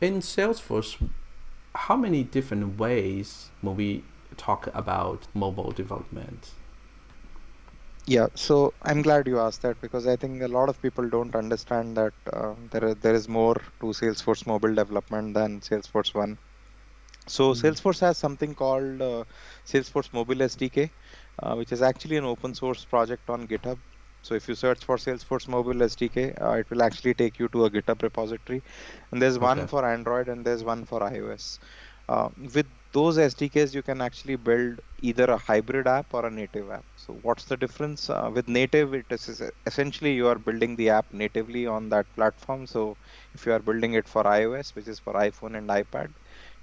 In Salesforce, how many different ways when we talk about mobile development? Yeah, so I'm glad you asked that because I think a lot of people don't understand that there is more to Salesforce mobile development than Salesforce One. So Mm. Salesforce has something called Salesforce Mobile SDK, which is actually an open source project on GitHub. So if you search for Salesforce Mobile SDK, it will actually take you to a GitHub repository. And there's one Okay. for Android and there's one for iOS. With those SDKs, you can actually build either a hybrid app or a native app. So what's the difference? With native, it is essentially you are building the app natively on that platform. So if you are building it for iOS, which is for iPhone and iPad,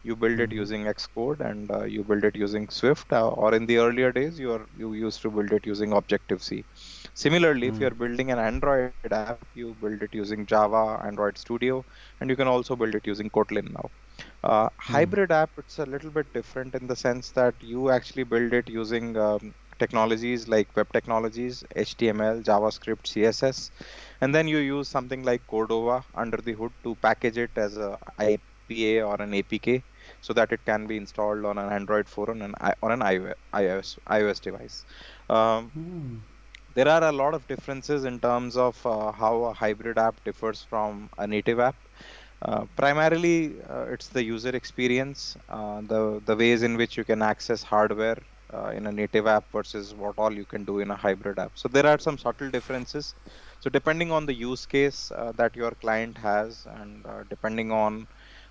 you build it Mm-hmm. using Xcode and you build it using Swift, or in the earlier days, you used to build it using Objective C. Similarly, if Mm. you're building an Android app, you build it using Java, Android Studio, and you can also build it using Kotlin now. Mm. Hybrid app, it's a little bit different in the sense that you actually build it using technologies like web technologies, HTML, JavaScript, CSS, and then you use something like Cordova under the hood to package it as a IPA or an APK so that it can be installed on an Android phone and on an iOS device. Um, Mm. there are a lot of differences in terms of how a hybrid app differs from a native app. Primarily, it's the user experience, the ways in which you can access hardware in a native app versus what all you can do in a hybrid app. So there are some subtle differences. So depending on the use case that your client has, and depending on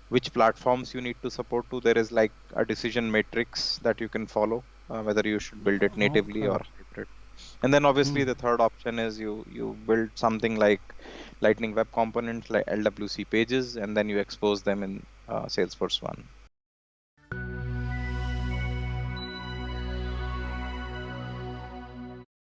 which platforms you need to support to, there is like a decision matrix that you can follow, whether you should build it natively Okay. or hybrid. And then obviously Mm. the third option is you build something like Lightning Web Components like LWC pages, and then you expose them in Salesforce One.